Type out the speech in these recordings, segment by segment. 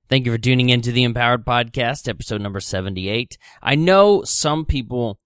Thank you for tuning into the Empowered Podcast, episode number 78. I know some people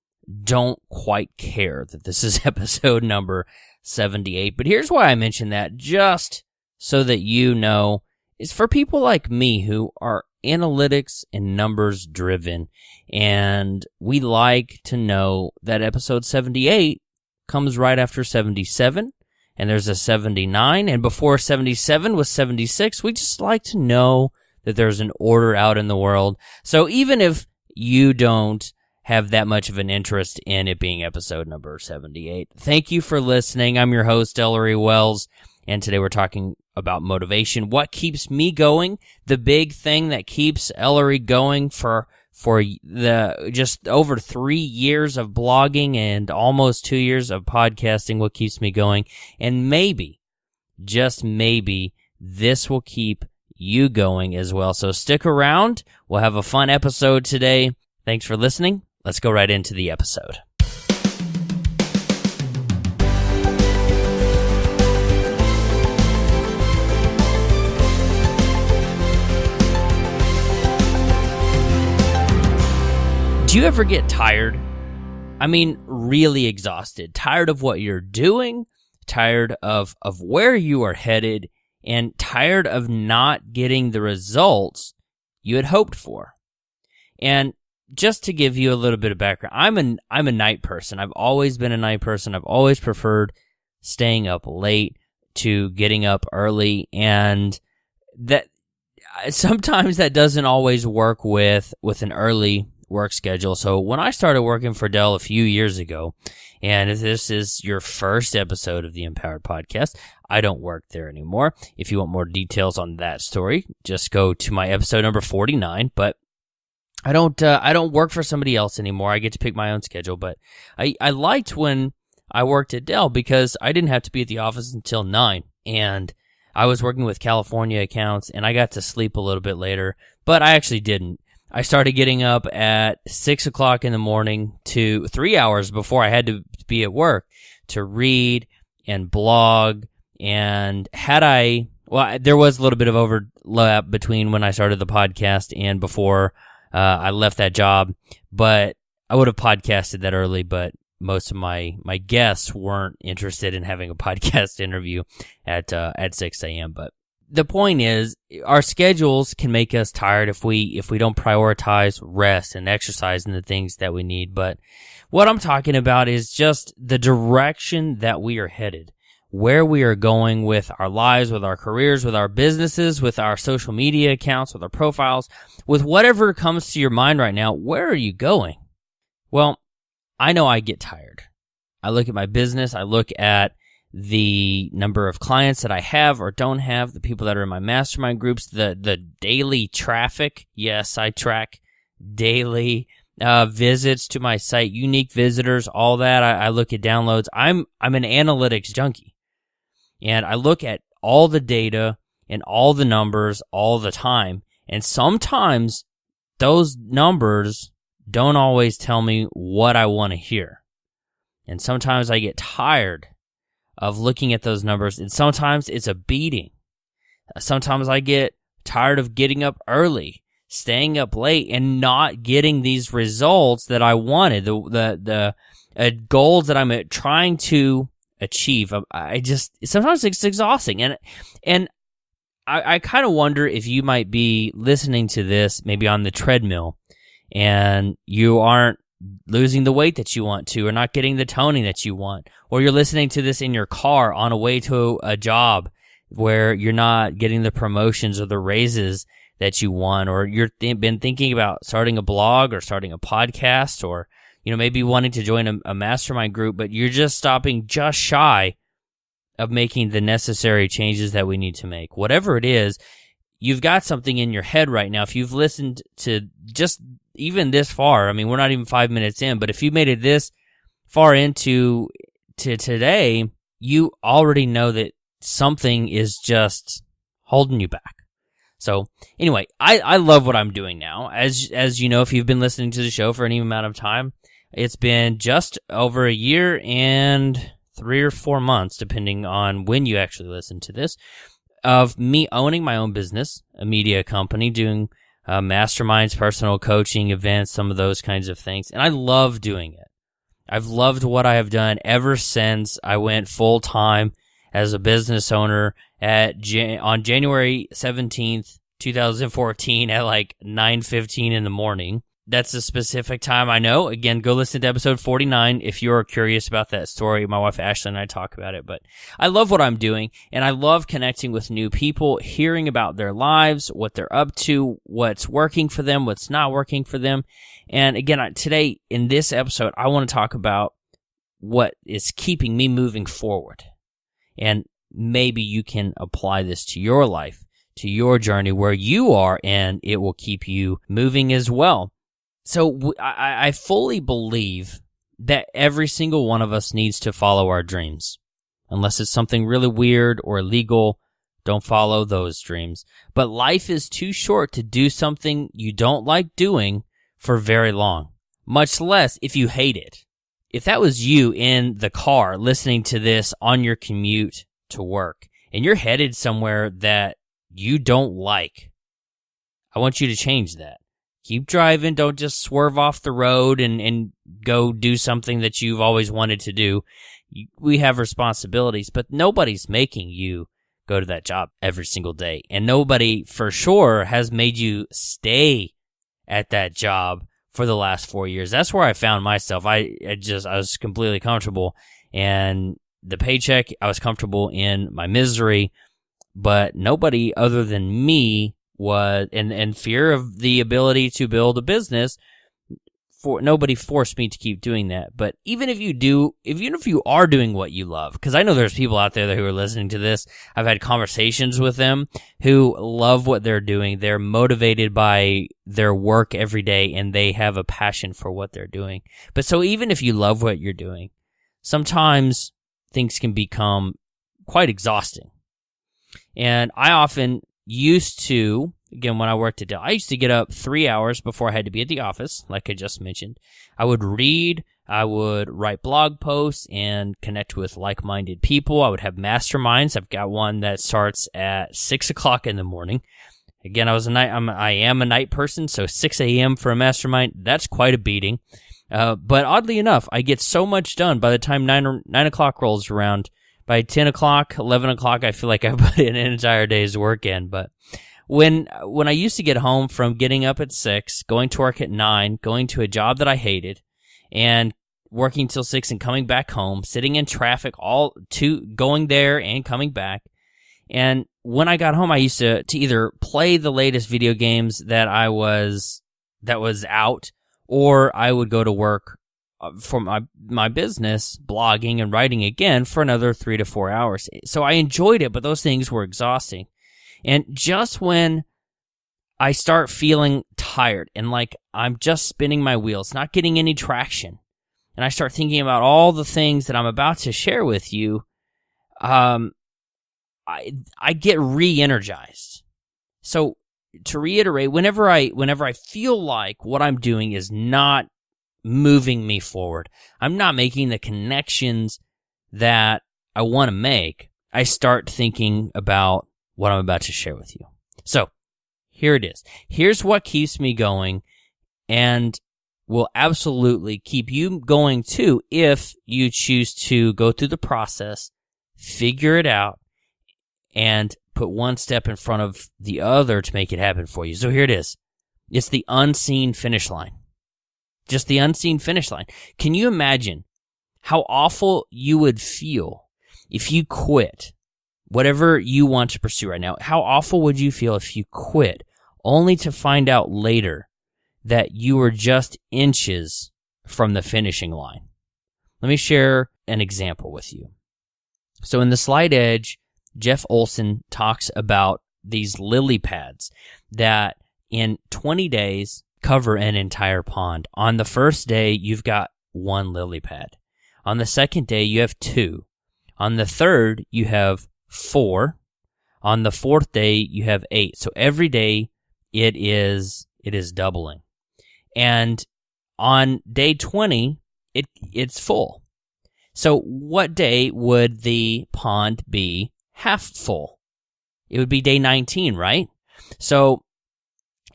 don't quite care that this is episode number 78, but here's why I mention that, just so that you know, is for people like me who are analytics and numbers driven, and we like to know that episode 78 comes right after 77, and there's a 79, and before 77 was 76. We just like to know that there's an order out in the world. So even if you don't have that much of an interest in it being episode number 78, thank you for listening. I'm your host, Ellery Wells, and today we're talking about motivation. What keeps me going? The big thing that keeps Ellery going for the just over 3 years of blogging and almost 2 years of podcasting, what keeps me going. And maybe, just maybe, this will keep you going as well. So stick around. We'll have a fun episode today. Thanks for listening. Let's go right into the episode. Do you ever get tired? I mean, really exhausted. Tired of what you're doing, tired of where you are headed, and tired of not getting the results you had hoped for. And just to give you a little bit of background, I'm a night person. I've always been a night person. I've always preferred staying up late to getting up early, and that sometimes that doesn't always work with an early work schedule. So when I started working for Dell a few years ago, and if this is your first episode of the Empowered Podcast, I don't work there anymore. If you want more details on that story, just go to my episode number 49. But I don't work for somebody else anymore. I get to pick my own schedule. But I liked when I worked at Dell because I didn't have to be at the office until 9, and I was working with California accounts, and I got to sleep a little bit later. But I actually didn't. I started getting up at 6 o'clock in the morning to 3 hours before I had to be at work to read and blog. And there was a little bit of overlap between when I started the podcast and before I left that job, but I would have podcasted that early, but most of my guests weren't interested in having a podcast interview at 6 a.m. But the point is, our schedules can make us tired if we don't prioritize rest and exercise and the things that we need. But what I'm talking about is just the direction that we are headed, where we are going with our lives, with our careers, with our businesses, with our social media accounts, with our profiles, with whatever comes to your mind right now. Where are you going? Well, I know I get tired. I look at my business. I look at the number of clients that I have or don't have, the people that are in my mastermind groups, the daily traffic. Yes, I track daily visits to my site, unique visitors, all that. I look at downloads. I'm an analytics junkie, and I look at all the data and all the numbers all the time. And sometimes those numbers don't always tell me what I want to hear. And sometimes I get tired of looking at those numbers, and sometimes it's a beating. Sometimes I get tired of getting up early, staying up late, and not getting these results that I wanted, the goals that I'm trying to achieve. Sometimes it's exhausting, and I kind of wonder if you might be listening to this maybe on the treadmill, and you aren't losing the weight that you want to, or not getting the toning that you want, or you're listening to this in your car on a way to a job where you're not getting the promotions or the raises that you want, or you've been thinking about starting a blog or starting a podcast, or maybe wanting to join a mastermind group, but you're just stopping just shy of making the necessary changes that we need to make. Whatever it is, you've got something in your head right now. If you've listened to just even this far, I mean, we're not even 5 minutes in, but if you made it this far into today, you already know that something is just holding you back. So anyway, I love what I'm doing now. As you know, if you've been listening to the show for any amount of time, it's been just over a year and 3 or 4 months, depending on when you actually listen to this. of me owning my own business, a media company, doing masterminds, personal coaching, events, some of those kinds of things. And I love doing it. I've loved what I have done ever since I went full-time as a business owner on January 17th, 2014 at like 9:15 in the morning. That's a specific time, I know. Again, go listen to episode 49 if you're curious about that story. My wife Ashley and I talk about it. But I love what I'm doing, and I love connecting with new people, hearing about their lives, what they're up to, what's working for them, what's not working for them. And again, today in this episode, I want to talk about what is keeping me moving forward. And maybe you can apply this to your life, to your journey where you are, and it will keep you moving as well. So I fully believe that every single one of us needs to follow our dreams. Unless it's something really weird or illegal, don't follow those dreams. But life is too short to do something you don't like doing for very long, much less if you hate it. If that was you in the car listening to this on your commute to work, and you're headed somewhere that you don't like, I want you to change that. Keep driving. Don't just swerve off the road and go do something that you've always wanted to do. We have responsibilities, but nobody's making you go to that job every single day. And nobody for sure has made you stay at that job for the last 4 years. That's where I found myself. I was completely comfortable, and the paycheck, I was comfortable in my misery, but nobody other than me was in fear of the ability to build a business. Nobody forced me to keep doing that. But even if you are doing what you love, because I know there's people out there who are listening to this, I've had conversations with them who love what they're doing. They're motivated by their work every day, and they have a passion for what they're doing. But so even if you love what you're doing, sometimes things can become quite exhausting. And I often used to, again, when I worked at Dell, I used to get up 3 hours before I had to be at the office, like I just mentioned. I would read, I would write blog posts and connect with like-minded people. I would have masterminds. I've got one that starts at 6 o'clock in the morning. Again, I am a night person, so 6 a.m. for a mastermind, that's quite a beating. But oddly enough, I get so much done by the time 9 o'clock rolls around. By 10 o'clock, 11 o'clock, I feel like I put in an entire day's work in. But when I used to get home from getting up at 6, going to work at 9, going to a job that I hated, and working till 6 and coming back home, sitting in traffic, going there and coming back. And when I got home, I used to either play the latest video games that was out, or I would go to work for my business, blogging and writing again for another 3 to 4 hours. So I enjoyed it, but those things were exhausting. And just when I start feeling tired and like I'm just spinning my wheels, not getting any traction, and I start thinking about all the things that I'm about to share with you, I get re-energized. So to reiterate, whenever I feel like what I'm doing is not moving me forward, I'm not making the connections that I want to make, I start thinking about what I'm about to share with you. So here it is. Here's what keeps me going and will absolutely keep you going too if you choose to go through the process, figure it out, and put one step in front of the other to make it happen for you. So here it is. It's the unseen finish line. Just the unseen finish line. Can you imagine how awful you would feel if you quit whatever you want to pursue right now? How awful would you feel if you quit only to find out later that you were just inches from the finishing line? Let me share an example with you. So in The Slight Edge, Jeff Olson talks about these lily pads that in 20 days cover an entire pond. On the first day, you've got 1 lily pad. On the second day, you have 2. On the third, you have 4. On the fourth day, you have 8. So every day, it is doubling. And on day 20, it's full. So what day would the pond be half full? It would be day 19, right? So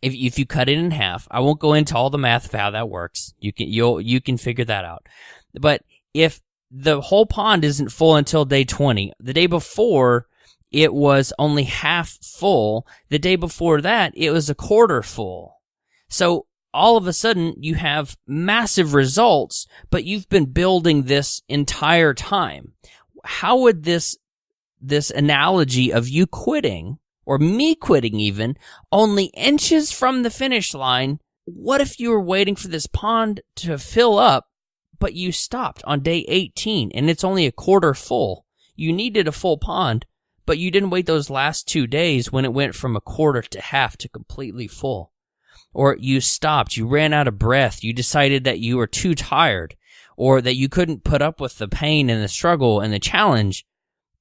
if you cut it in half, I won't go into all the math of how that works. You can figure that out. But if the whole pond isn't full until day 20, the day before it was only half full. The day before that, it was a quarter full. So all of a sudden, you have massive results, but you've been building this entire time. How would this analogy of you quitting, or me quitting even, only inches from the finish line, what if you were waiting for this pond to fill up, but you stopped on day 18 and it's only a quarter full? You needed a full pond, but you didn't wait those last 2 days when it went from a quarter to half to completely full. Or you stopped, you ran out of breath, you decided that you were too tired, or that you couldn't put up with the pain and the struggle and the challenge,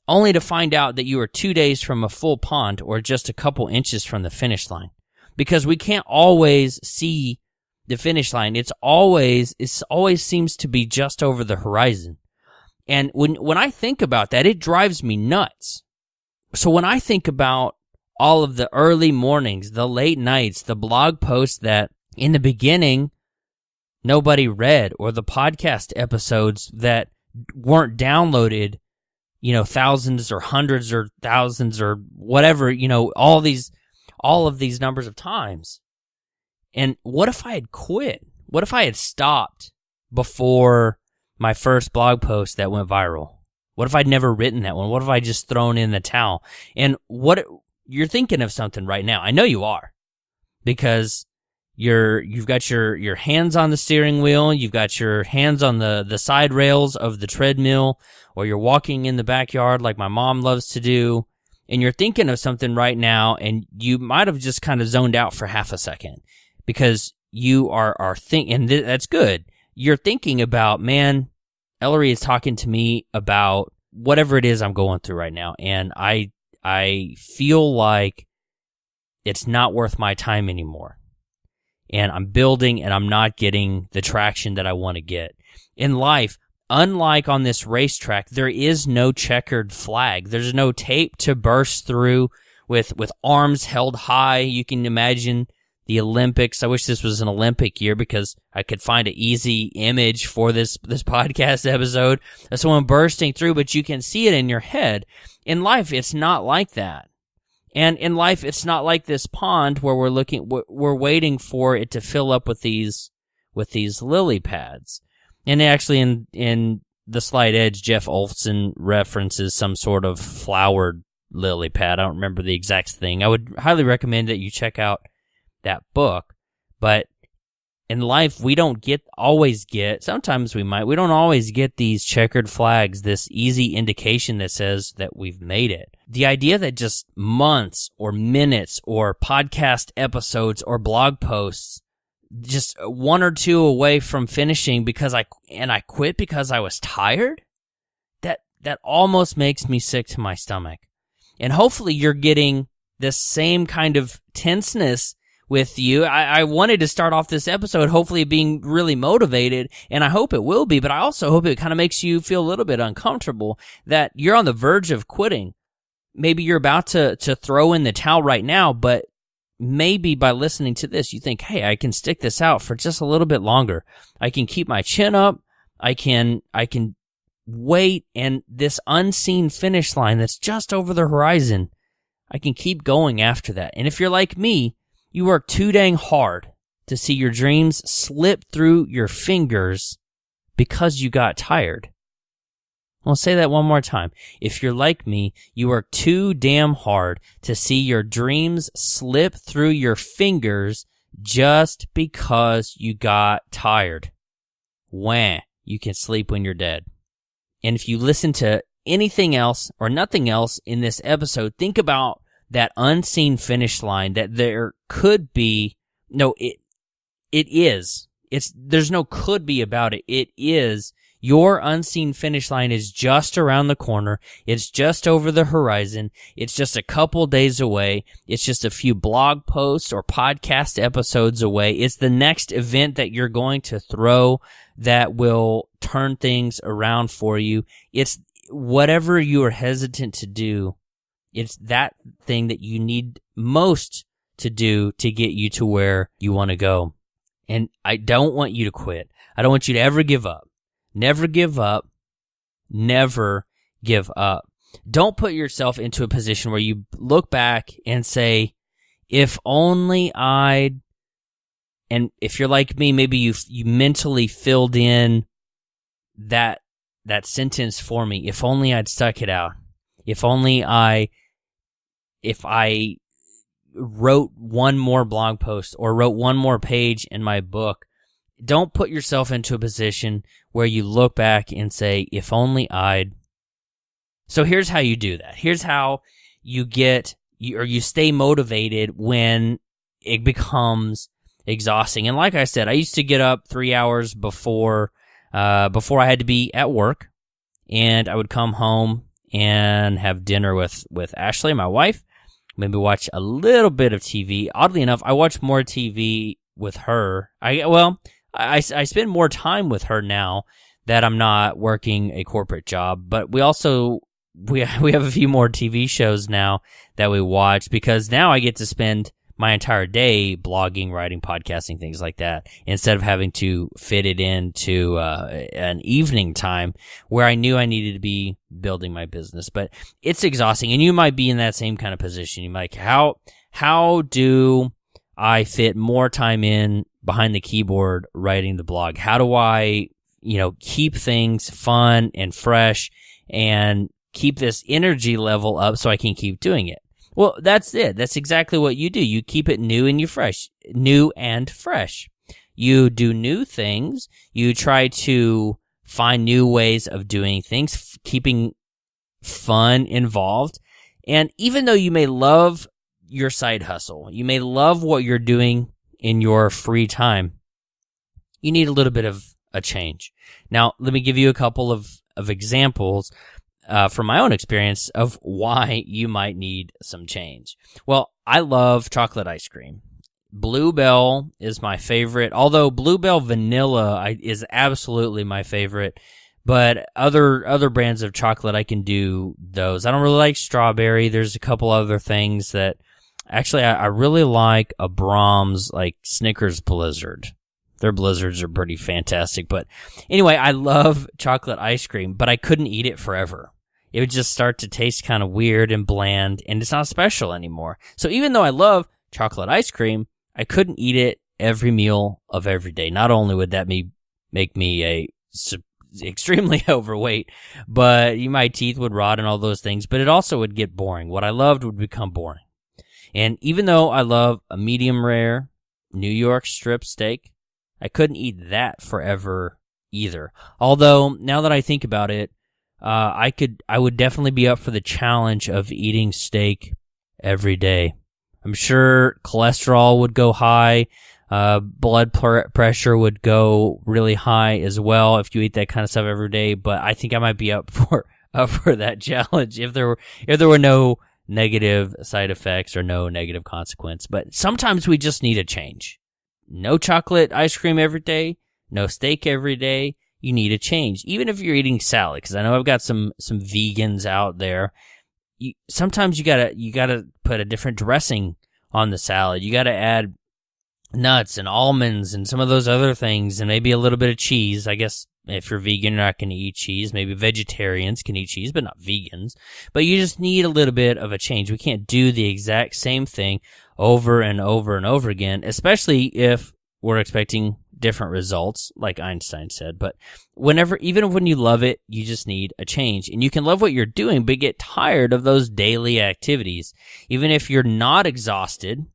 only to find out that you were 2 days from a full pond or just a couple inches from the finish line. Because we can't always see the finish line. It always seems to be just over the horizon. And when I think about that, it drives me nuts. So when I think about all of the early mornings, the late nights, the blog posts that in the beginning nobody read, or the podcast episodes that weren't downloaded, thousands or hundreds or thousands or whatever, all of these numbers of times. And what if I had quit? What if I had stopped before my first blog post that went viral? What if I'd never written that one? What if I just thrown in the towel? And you're thinking of something right now. I know you are, because you've got your hands on the steering wheel, you've got your hands on the side rails of the treadmill, or you're walking in the backyard like my mom loves to do, and you're thinking of something right now, and you might have just kind of zoned out for half a second, because you are thinking, and that's good. You're thinking about, man, Ellery is talking to me about whatever it is I'm going through right now, and I feel like it's not worth my time anymore. And I'm building, and I'm not getting the traction that I want to get. In life, unlike on this racetrack, there is no checkered flag. There's no tape to burst through with arms held high. You can imagine the Olympics. I wish this was an Olympic year, because I could find an easy image for this podcast episode of someone bursting through, but you can see it in your head. In life, it's not like that. And in life, it's not like this pond where we're waiting for it to fill up with these lily pads. And actually, in the Slight Edge, Jeff Olson references some sort of flowered lily pad. I don't remember the exact thing. I would highly recommend that you check out that book. But in life, we don't always get, sometimes we don't always get these checkered flags, this easy indication that says that we've made it. The idea that just months or minutes or podcast episodes or blog posts, just one or two away from finishing because I quit because I was tired, that almost makes me sick to my stomach. And hopefully you're getting this same kind of tenseness with you. I wanted to start off this episode hopefully being really motivated, and I hope it will be, but I also hope it kind of makes you feel a little bit uncomfortable that you're on the verge of quitting. Maybe you're about to throw in the towel right now, but maybe by listening to this, you think, hey, I can stick this out for just a little bit longer. I can keep my chin up. I can wait, and this unseen finish line that's just over the horizon, I can keep going after that. And if you're like me, you work too dang hard to see your dreams slip through your fingers because you got tired. I'll say that one more time. If you're like me, you work too damn hard to see your dreams slip through your fingers just because you got tired. Wah, you can sleep when you're dead. And if you listen to anything else or nothing else in this episode, think about that unseen finish line that there could be. No, it is. There's no could be about it. It is. Your unseen finish line is just around the corner. It's just over the horizon. It's just a couple days away. It's just a few blog posts or podcast episodes away. It's the next event that you're going to throw that will turn things around for you. It's whatever you are hesitant to do It's that thing that you need most to do to get you to where you want to go. And I don't want you to quit. I don't want you to ever give up. Never give up. Never give up. Don't put yourself into a position where you look back and say, if only I'd, and if you're like me, maybe you mentally filled in that sentence for me. If only I'd stuck it out. If I wrote one more blog post or wrote one more page in my book. Don't put yourself into a position where you look back and say, if only I'd. So here's how you do that. Here's how you you stay motivated when it becomes exhausting. And like I said, I used to get up 3 hours before I had to be at work, and I would come home and have dinner with Ashley, my wife, maybe watch a little bit of TV. Oddly enough, I watch more TV with her. I spend more time with her now that I'm not working a corporate job, but we have a few more TV shows now that we watch, because now I get to spend my entire day blogging, writing, podcasting, things like that, instead of having to fit it into an evening time where I knew I needed to be building my business. But it's exhausting, and you might be in that same kind of position. You're like, how do I fit more time in behind the keyboard writing the blog? How do I, keep things fun and fresh and keep this energy level up so I can keep doing it? Well, that's it. That's exactly what you do. You keep it new and fresh. You do new things. You try to find new ways of doing things, keeping fun involved. And even though you may love your side hustle, you may love what you're doing in your free time, you need a little bit of a change. Now, let me give you a couple of examples from my own experience of why you might need some change. Well, I love chocolate ice cream. Bluebell is my favorite, although Bluebell Vanilla is absolutely my favorite. But other brands of chocolate, I can do those. I don't really like strawberry. There's a couple other things that, actually, I really like a Brahms, like Snickers Blizzard. Their blizzards are pretty fantastic. But anyway, I love chocolate ice cream, but I couldn't eat it forever. It would just start to taste kind of weird and bland, and it's not special anymore. So even though I love chocolate ice cream, I couldn't eat it every meal of every day. Not only would that make me extremely overweight, but my teeth would rot and all those things, but it also would get boring. What I loved would become boring. And even though I love a medium rare New York strip steak, I couldn't eat that forever either. Although, now that I think about it, I would definitely be up for the challenge of eating steak every day. I'm sure cholesterol would go high, blood pressure would go really high as well if you eat that kind of stuff every day. But I think I might be up for that challenge if there were no negative side effects or no negative consequence. But sometimes we just need a change. No chocolate ice cream every day, no steak every day. You need a change, even if you're eating salad. Because I know I've got some vegans out there. Sometimes you gotta put a different dressing on the salad. You gotta add nuts and almonds and some of those other things, and maybe a little bit of cheese. I guess if you're vegan, you're not going to eat cheese. Maybe vegetarians can eat cheese, but not vegans. But you just need a little bit of a change. We can't do the exact same thing over and over and over again, especially if we're expecting different results, like Einstein said. But even when you love it, you just need a change. And you can love what you're doing, but get tired of those daily activities. Even if you're not exhausted,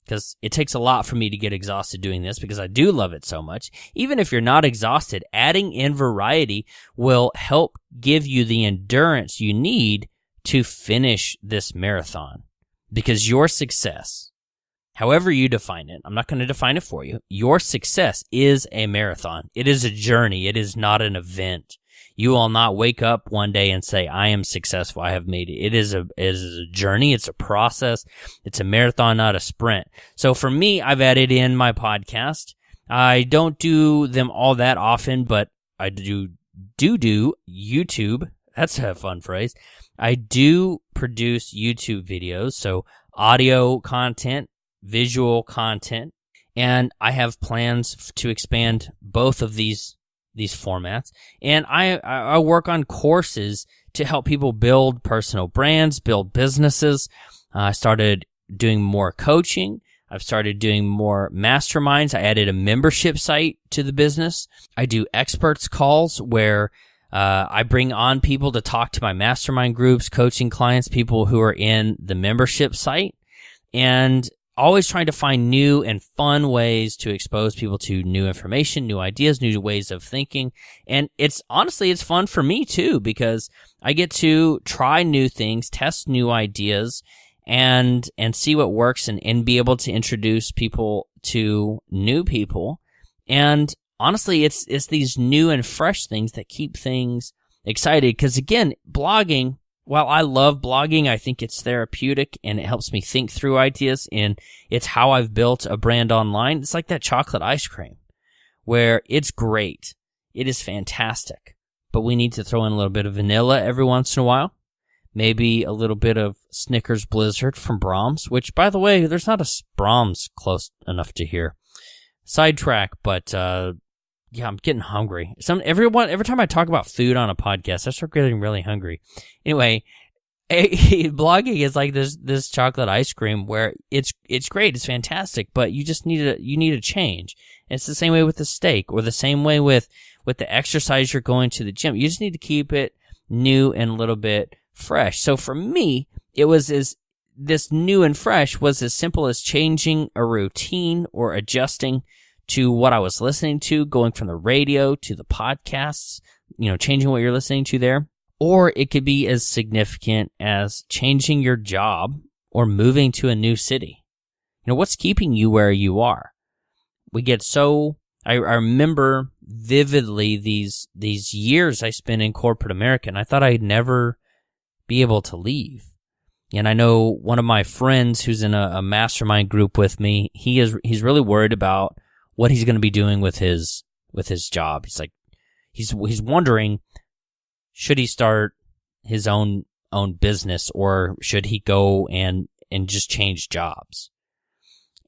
because it takes a lot for me to get exhausted doing this because I do love it so much. Even if you're not exhausted, adding in variety will help give you the endurance you need to finish this marathon. Because your success, however you define it, I'm not going to define it for you. Your success is a marathon. It is a journey. It is not an event. You will not wake up one day and say, I am successful. I have made it. It is a journey. It's a process. It's a marathon, not a sprint. So for me, I've added in my podcast. I don't do them all that often, but I do YouTube. That's a fun phrase. I do produce YouTube videos, so audio content, visual content, and I have plans to expand both of these formats. And I work on courses to help people build personal brands, build businesses. I started doing more coaching. I've started doing more masterminds. I added a membership site to the business. I do experts calls where I bring on people to talk to my mastermind groups, coaching clients, people who are in the membership site, and always trying to find new and fun ways to expose people to new information, new ideas, new ways of thinking. And it's fun for me too, because I get to try new things, test new ideas, and see what works, and be able to introduce people to new people. And honestly, it's these new and fresh things that keep things excited. Because again, blogging, while I love blogging, I think it's therapeutic and it helps me think through ideas, and it's how I've built a brand online. It's like that chocolate ice cream where it's great. It is fantastic, but we need to throw in a little bit of vanilla every once in a while. Maybe a little bit of Snickers Blizzard from Brahms, which, by the way, there's not a Brahms close enough to here. Sidetrack, but yeah, I'm getting hungry. Every time I talk about food on a podcast, I start getting really hungry. Anyway, blogging is like this chocolate ice cream where it's great, it's fantastic, but you just need a change. And it's the same way with the steak, or the same way with the exercise you're going to the gym. You just need to keep it new and a little bit fresh. So for me, this new and fresh was as simple as changing a routine or adjusting to what I was listening to, going from the radio to the podcasts, changing what you're listening to there. Or it could be as significant as changing your job or moving to a new city. What's keeping you where you are? I remember vividly these years I spent in corporate America, and I thought I'd never be able to leave. And I know one of my friends who's in a mastermind group with me, he's really worried about what he's going to be doing with his job. He's like, he's wondering, should he start his own business, or should he go and just change jobs?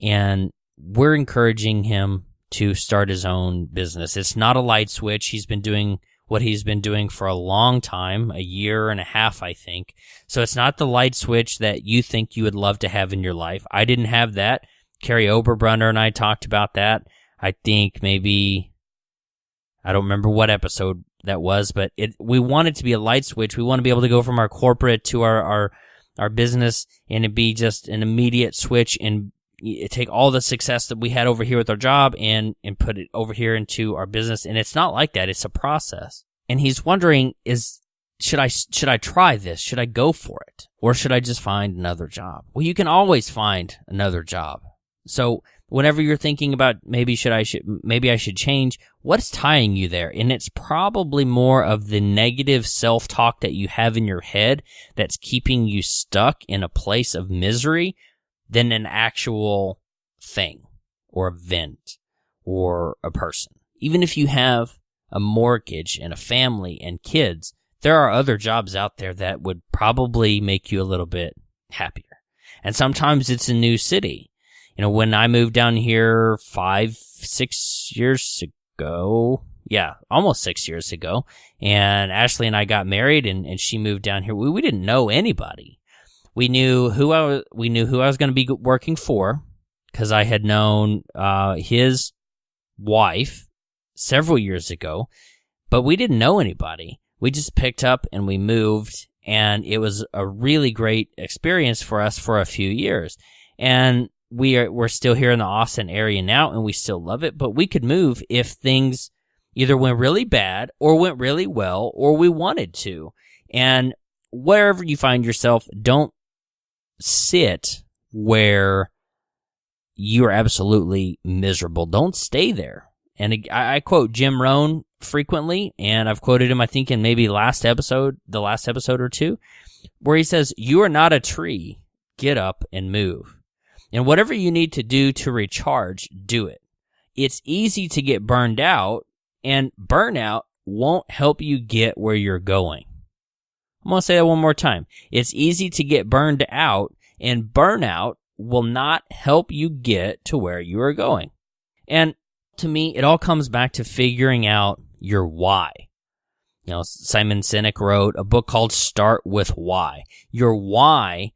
And we're encouraging him to start his own business. It's not a light switch. He's been doing what he's been doing for a long time, a year and a half, I think. So it's not the light switch that you think you would love to have in your life. I didn't have that. Carrie Oberbrunner and I talked about that. I think maybe, I don't remember what episode that was, but we want it to be a light switch. We want to be able to go from our corporate to our business, and it be just an immediate switch, and take all the success that we had over here with our job and put it over here into our business. And it's not like that. It's a process. And he's wondering, should I try this? Should I go for it? Or should I just find another job? Well, you can always find another job. So whenever you're thinking about maybe I should change, what's tying you there? And it's probably more of the negative self-talk that you have in your head that's keeping you stuck in a place of misery than an actual thing or event or a person. Even if you have a mortgage and a family and kids, there are other jobs out there that would probably make you a little bit happier. And sometimes it's a new city. When I moved down here 5-6 years ago, almost 6 years ago, and Ashley and I got married, and she moved down here, we didn't know anybody. We knew who I was going to be working for, because I had known his wife several years ago, but we didn't know anybody. We just picked up and we moved, and it was a really great experience for us for a few years. And we're still here in the Austin area now, and we still love it, but we could move if things either went really bad or went really well, or we wanted to. And wherever you find yourself, don't sit where you are absolutely miserable. Don't stay there. And I quote Jim Rohn frequently, and I've quoted him, I think, in maybe the last episode or two, where he says, "You are not a tree. Get up and move. And whatever you need to do to recharge, do it." It's easy to get burned out, and burnout won't help you get where you're going. I'm going to say that one more time. It's easy to get burned out, and burnout will not help you get to where you are going. And to me, it all comes back to figuring out your why. Simon Sinek wrote a book called Start With Why. Your why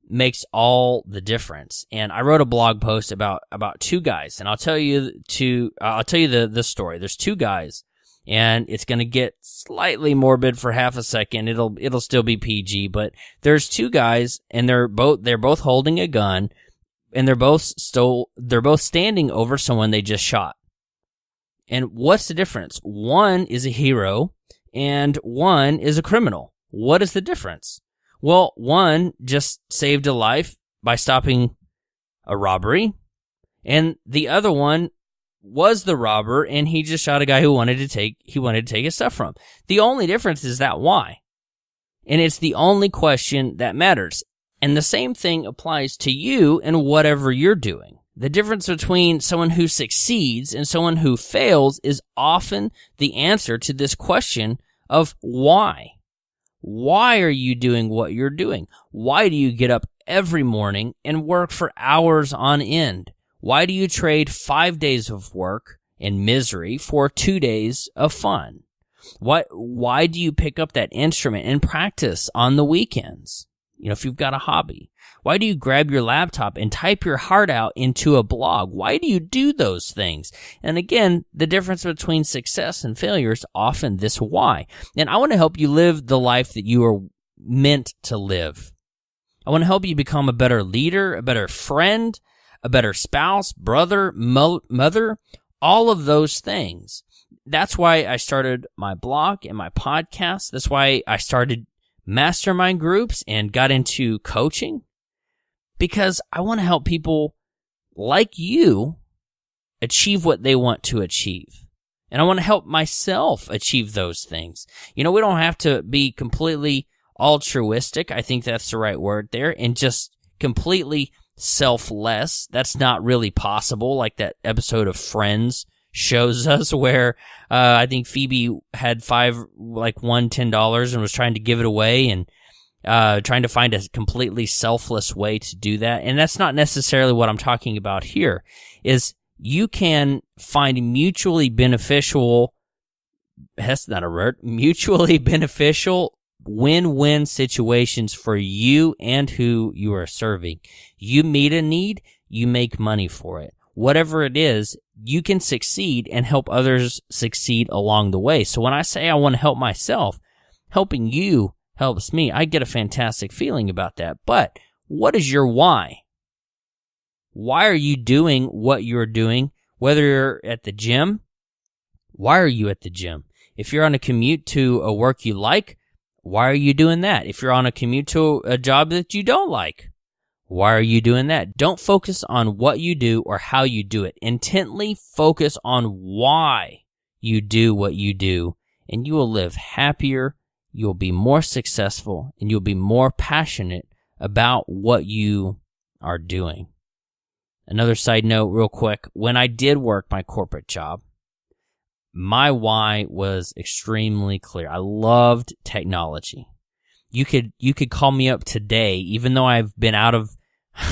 makes all the difference. And I wrote a blog post about two guys, and I'll tell you the story. There's two guys, and it's going to get slightly morbid for half a second. It'll still be PG, but there's two guys, and they're both holding a gun, and they're both standing over someone they just shot. And what's the difference? One is a hero and one is a criminal. What is the difference? Well, one just saved a life by stopping a robbery, and the other one was the robber, and he just shot a guy who wanted to take his stuff from him. The only difference is that why. And it's the only question that matters. And the same thing applies to you and whatever you're doing. The difference between someone who succeeds and someone who fails is often the answer to this question of why. Why are you doing what you're doing? Why do you get up every morning and work for hours on end? Why do you trade 5 days of work and misery for 2 days of fun? Why do you pick up that instrument and practice on the weekends? If you've got a hobby. Why do you grab your laptop and type your heart out into a blog? Why do you do those things? And again, the difference between success and failure is often this why. And I want to help you live the life that you are meant to live. I want to help you become a better leader, a better friend, a better spouse, brother, mother, all of those things. That's why I started my blog and my podcast. That's why I started mastermind groups and got into coaching, because I want to help people like you achieve what they want to achieve. And I want to help myself achieve those things. We don't have to be completely altruistic. I think that's the right word there. And just completely selfless. That's not really possible, like that episode of Friends shows us, where I think Phoebe had won $10 and was trying to give it away, and trying to find a completely selfless way to do that. And that's not necessarily what I'm talking about here. Is you can find mutually beneficial win-win situations for you and who you are serving. You meet a need, you make money for it. Whatever it is, you can succeed and help others succeed along the way. So when I say I want to help myself, helping you helps me. I get a fantastic feeling about that. But what is your why? Why are you doing what you're doing? Whether you're at the gym, why are you at the gym? If you're on a commute to a work you like, why are you doing that? If you're on a commute to a job that you don't like, why are you doing that? Don't focus on what you do or how you do it. Intently focus on why you do what you do, and you will live happier, you'll be more successful, and you'll be more passionate about what you are doing. Another side note real quick, when I did work my corporate job, my why was extremely clear. I loved technology. You could call me up today, even though I've been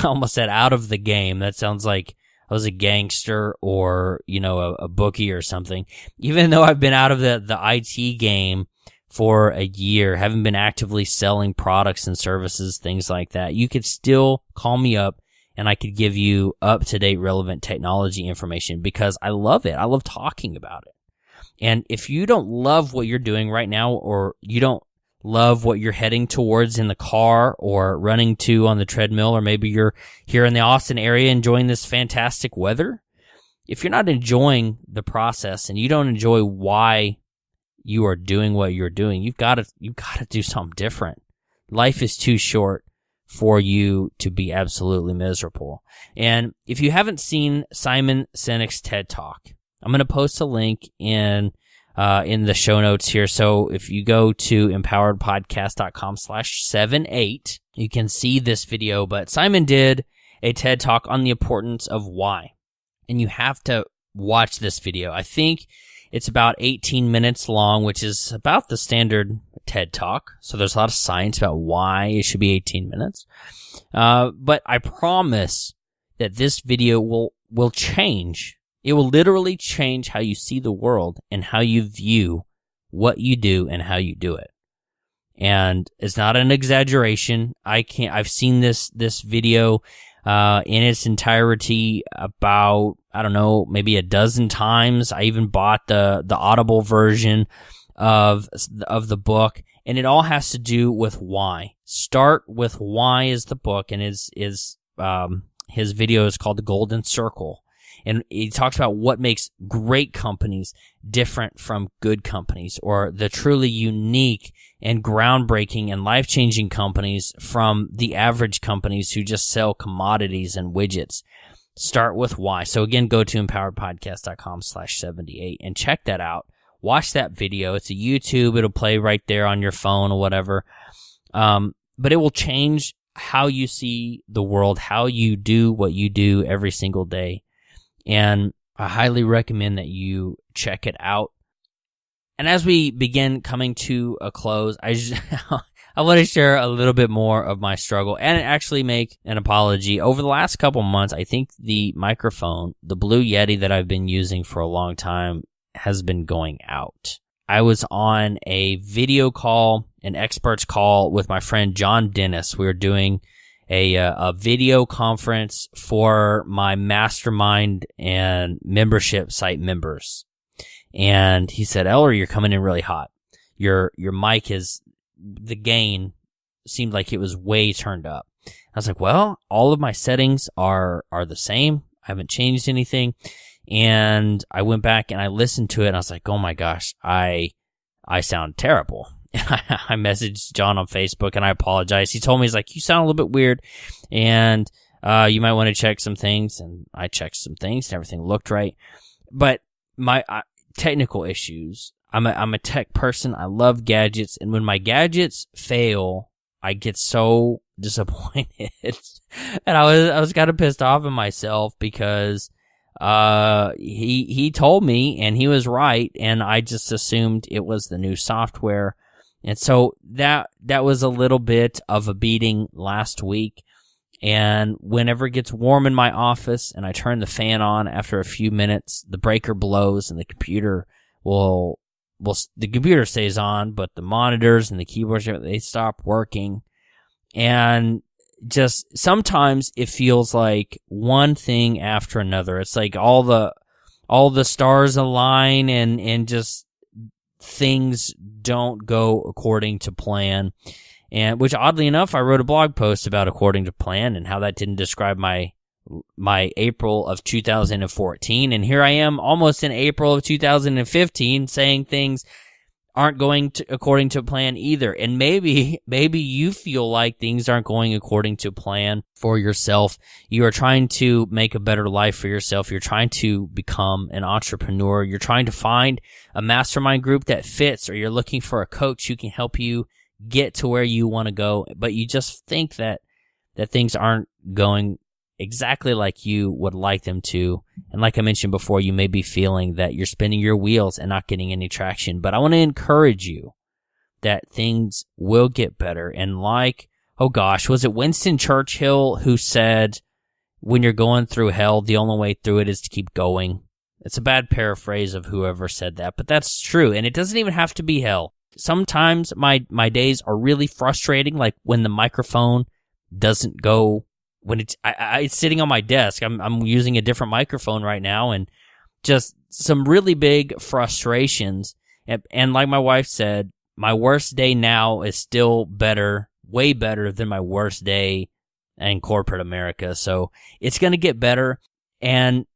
almost said out of the game. That sounds like I was a gangster or, a bookie or something. Even though I've been out of the IT game for a year, haven't been actively selling products and services, things like that, you could still call me up and I could give you up-to-date relevant technology information because I love it. I love talking about it. And if you don't love what you're doing right now, or you don't love what you're heading towards in the car or running to on the treadmill, or maybe you're here in the Austin area enjoying this fantastic weather, if you're not enjoying the process and you don't enjoy why you are doing what you're doing, you've got to do something different. Life is too short for you to be absolutely miserable. And if you haven't seen Simon Sinek's TED Talk, I'm going to post a link in the show notes here. So if you go to empoweredpodcast.com/78, you can see this video. But Simon did a TED Talk on the importance of why. And you have to watch this video. I think It's about 18 minutes long, which is about the standard TED Talk. So there's a lot of science about why it should be 18 minutes. But I promise that this video will change. It will literally change how you see the world and how you view what you do and how you do it. And it's not an exaggeration. I've seen this video in its entirety about, I don't know, maybe a dozen times. I even bought the Audible version of the book, and it all has to do with why. Start with Why is the book, and his video is called The Golden Circle. And he talks about what makes great companies different from good companies, or the truly unique and groundbreaking and life-changing companies from the average companies who just sell commodities and widgets. Start with why. So again, go to empoweredpodcast.com/78 and check that out. Watch that video. It's a YouTube. It'll play right there on your phone or whatever. But it will change how you see the world, how you do what you do every single day. And I highly recommend that you check it out. And as we begin coming to a close, I want to share a little bit more of my struggle and actually make an apology. Over the last couple months, I think the microphone, the Blue Yeti that I've been using for a long time, has been going out. I was on a video call, an experts call with my friend John Dennis. We were doing a video conference for my mastermind and membership site members. And he said, Eller, you're coming in really hot. Your mic the gain seemed like it was way turned up. I was like, well, all of my settings are the same. I haven't changed anything. And I went back and I listened to it and I was like, oh my gosh, I sound terrible. I messaged John on Facebook and I apologized. He told me, he's like, you sound a little bit weird and you might want to check some things. And I checked some things and everything looked right. But my technical issues, I'm a tech person. I love gadgets. And when my gadgets fail, I get so disappointed. And I was kind of pissed off at myself because he told me and he was right. And I just assumed it was the new software. And so that was a little bit of a beating last week. And whenever it gets warm in my office and I turn the fan on, after a few minutes, the breaker blows and the computer the computer stays on, but the monitors and the keyboards, they stop working. And just sometimes it feels like one thing after another. It's like all the stars align and just things don't go according to plan. And which, oddly enough, I wrote a blog post about according to plan and how that didn't describe my April of 2014. And here I am almost in April of 2015 saying things aren't going according to plan either. And maybe you feel like things aren't going according to plan for yourself. You are trying to make a better life for yourself. You're trying to become an entrepreneur. You're trying to find a mastermind group that fits, or you're looking for a coach who can help you get to where you want to go, but you just think that things aren't going exactly like you would like them to. And like I mentioned before, you may be feeling that you're spinning your wheels and not getting any traction. But I want to encourage you that things will get better. And like, oh gosh, was it Winston Churchill who said, when you're going through hell, the only way through it is to keep going? It's a bad paraphrase of whoever said that, but that's true. And it doesn't even have to be hell. Sometimes my days are really frustrating, like when the microphone doesn't go, when it's sitting on my desk. I'm using a different microphone right now, and just some really big frustrations. And like my wife said, my worst day now is still better, way better than my worst day in corporate America. So it's going to get better. And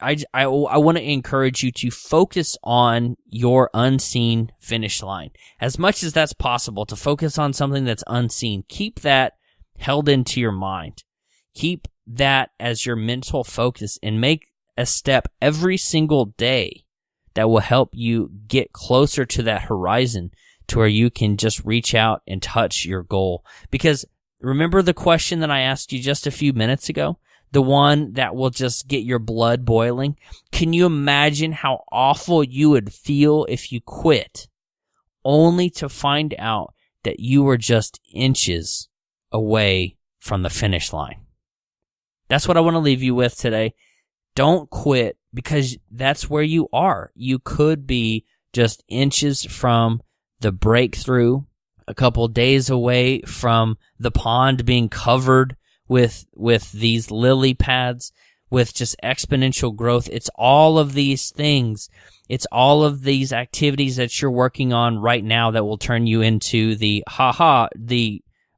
I want to encourage you to focus on your unseen finish line. As much as that's possible, to focus on something that's unseen. Keep that held into your mind. Keep that as your mental focus and make a step every single day that will help you get closer to that horizon, to where you can just reach out and touch your goal. Because remember the question that I asked you just a few minutes ago? the one that will just get your blood boiling? Can you imagine how awful you would feel if you quit, only to find out that you were just inches away from the finish line? That's what I want to leave you with today. Don't quit, because that's where you are. You could be just inches from the breakthrough, a couple days away from the pond being covered with these lily pads, with just exponential growth. It's all of these things. It's all of these activities that you're working on right now that will turn you into the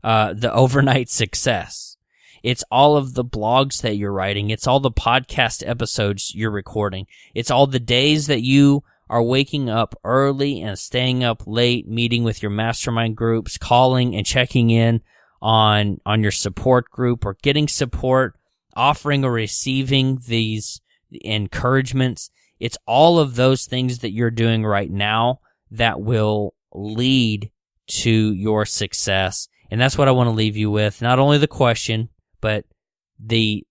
overnight success. It's all of the blogs that you're writing. It's all the podcast episodes you're recording. It's all the days that you are waking up early and staying up late, meeting with your mastermind groups, calling and checking in on your support group, or getting support, offering or receiving these encouragements. It's all of those things that you're doing right now that will lead to your success. And that's what I want to leave you with. Not only the question, but the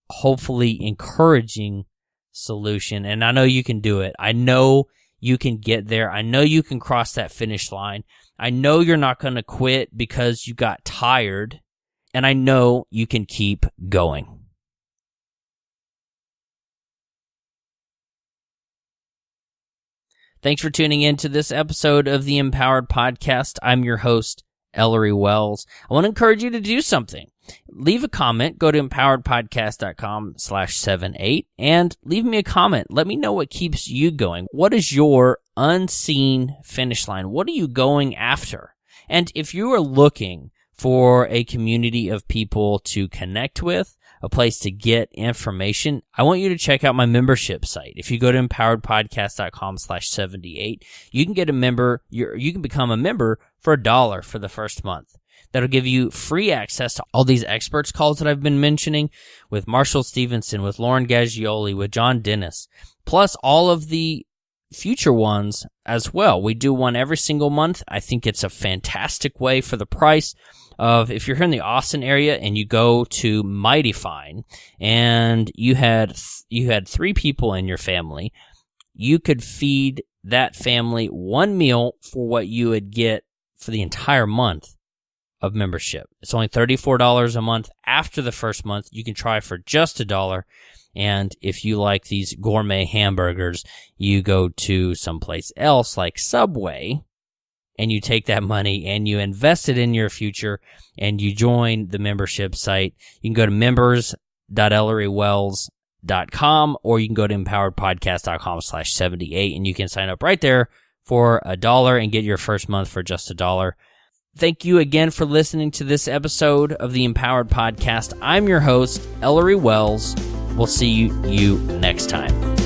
hopefully encouraging solution. And I know you can do it. I know you can get there. I know you can cross that finish line. I know you're not going to quit because you got tired. And I know you can keep going. Thanks for tuning in to this episode of the Empowered Podcast. I'm your host, Ellery Wells. I want to encourage you to do something. Leave a comment. Go to empoweredpodcast.com/78 and leave me a comment. Let me know what keeps you going. What is your unseen finish line? What are you going after? And if you are looking for a community of people to connect with, a place to get information, I want you to check out my membership site. If you go to empoweredpodcast.com/78, you can get a member. You can become a member for $1 for the first month. That'll give you free access to all these experts calls that I've been mentioning with Marshall Stevenson, with Lauren Gaggioli, with John Dennis, plus all of the future ones as well. We do one every single month. I think it's a fantastic way for the price of, if you're here in the Austin area and you go to Mighty Fine and you had 3 people in your family, you could feed that family one meal for what you would get for the entire month of membership. It's only $34 a month. After the first month, you can try for just $1. And if you like these gourmet hamburgers, you go to someplace else like Subway, and you take that money and you invest it in your future, and you join the membership site. You can go to members.ellerywells.com, or you can go to empoweredpodcast.com/78, and you can sign up right there for $1 and get your first month for just $1. Thank you again for listening to this episode of the Empowered Podcast. I'm your host, Ellery Wells. We'll see you next time.